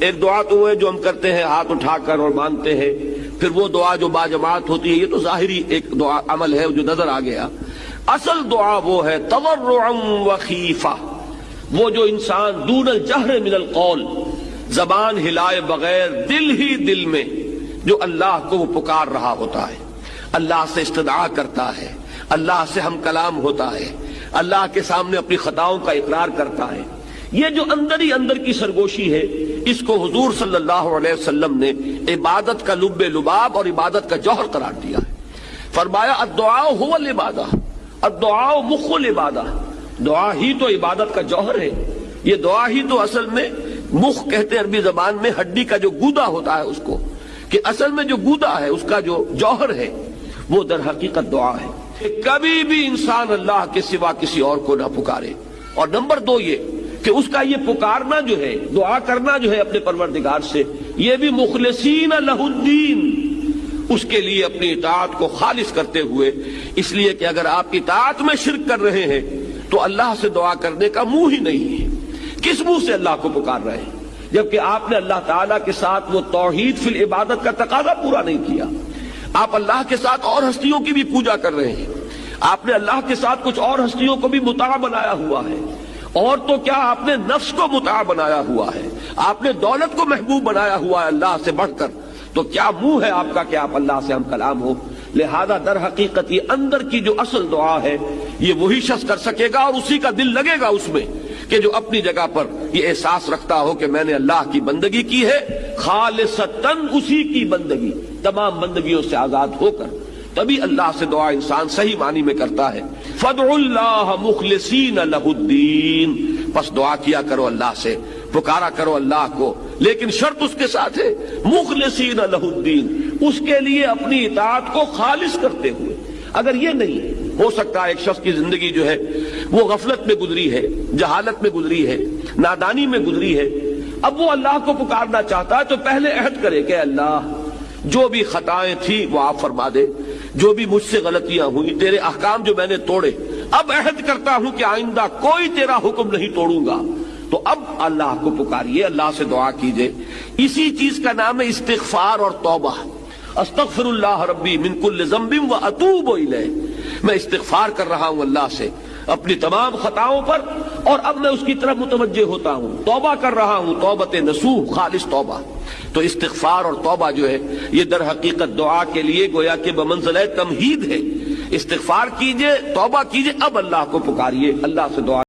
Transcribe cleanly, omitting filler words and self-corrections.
ایک دعا تو وہ ہے جو ہم کرتے ہیں ہاتھ اٹھا کر اور مانگتے ہیں، پھر وہ دعا جو باجماعت ہوتی ہے، یہ تو ظاہری ایک دعا عمل ہے جو نظر آ گیا۔ اصل دعا وہ ہے تضرعا وخیفہ، وہ جو انسان دون الجہر من القول، زبان ہلائے بغیر دل ہی دل میں جو اللہ کو وہ پکار رہا ہوتا ہے، اللہ سے استدعا کرتا ہے، اللہ سے ہم کلام ہوتا ہے، اللہ کے سامنے اپنی خطاؤں کا اقرار کرتا ہے، یہ جو اندر ہی اندر کی سرگوشی ہے، اس کو حضور صلی اللہ علیہ وسلم نے عبادت کا لب لباب اور عبادت کا جوہر قرار دیا ہے۔ فرمایا الدعاء هو العبادہ، الدعاء مخ العبادہ، دعا ہی تو عبادت کا جوہر ہے۔ یہ دعا ہی تو اصل میں مخ کہتے ہیں عربی زبان میں ہڈی کا جو گودا ہوتا ہے اس کو، کہ اصل میں جو گودا ہے اس کا جو جوہر ہے وہ در حقیقت دعا ہے۔ کبھی بھی انسان اللہ کے سوا کسی اور کو نہ پکارے، اور نمبر دو یہ کہ اس کا یہ پکارنا جو ہے، دعا کرنا جو ہے اپنے پروردگار سے، یہ بھی مخلصین لہ الدین، اس کے لیے اپنی اطاعت کو خالص کرتے ہوئے، اس لیے کہ اگر آپ اطاعت میں شرک کر رہے ہیں تو اللہ سے دعا کرنے کا منہ ہی نہیں ہے۔ کس منہ سے اللہ کو پکار رہے ہیں جبکہ آپ نے اللہ تعالیٰ کے ساتھ وہ توحید فی العبادت کا تقاضا پورا نہیں کیا؟ آپ اللہ کے ساتھ اور ہستیوں کی بھی پوجا کر رہے ہیں، آپ نے اللہ کے ساتھ کچھ اور ہستیوں کو بھی مطاع بنایا ہوا ہے، اور تو کیا آپ نے نفس کو مطاع بنایا ہوا ہے، آپ نے دولت کو محبوب بنایا ہوا ہے اللہ سے بڑھ کر، تو کیا منہ ہے آپ کا کہ آپ اللہ سے ہم کلام ہو؟ لہذا در حقیقت یہ اندر کی جو اصل دعا ہے یہ وہی شخص کر سکے گا، اور اسی کا دل لگے گا اس میں کہ جو اپنی جگہ پر یہ احساس رکھتا ہو کہ میں نے اللہ کی بندگی کی ہے خالصتاً، اسی کی بندگی تمام بندگیوں سے آزاد ہو کر، تبھی اللہ سے دعا انسان صحیح معنی میں کرتا ہے۔ فادعوا اللہ مخلصین لہ الدین، پس دعا کیا کرو اللہ سے، پکارا کرو اللہ کو، لیکن شرط اس کے ساتھ ہے مخلصین لہ الدین، اس کے لیے اپنی اطاعت کو خالص کرتے ہوئے۔ اگر یہ نہیں ہے، ہو سکتا ہے ایک شخص کی زندگی جو ہے وہ غفلت میں گزری ہے، جہالت میں گزری ہے، نادانی میں گزری ہے، اب وہ اللہ کو پکارنا چاہتا ہے تو پہلے عہد کرے کہ اللہ جو بھی خطائیں تھیں وہ آپ فرما دے، جو بھی مجھ سے غلطیاں ہوئی، تیرے احکام جو میں نے توڑے، اب عہد کرتا ہوں کہ آئندہ کوئی تیرا حکم نہیں توڑوں گا، تو اب اللہ کو پکاریے، اللہ سے دعا کیجئے۔ اسی چیز کا نام ہے استغفار اور توبہ۔ استغفر اللہ ربی من کل ذنب واتوب الیہ، میں استغفار کر رہا ہوں اللہ سے اپنی تمام خطاؤں پر، اور اب میں اس کی طرف متوجہ ہوتا ہوں، توبہ کر رہا ہوں، توبۃ نصوح، خالص توبہ۔ تو استغفار اور توبہ جو ہے یہ در حقیقت دعا کے لیے گویا کہ بمنزلہ تمہید ہے۔ استغفار کیجئے، توبہ کیجئے، اب اللہ کو پکاریے، اللہ سے دعا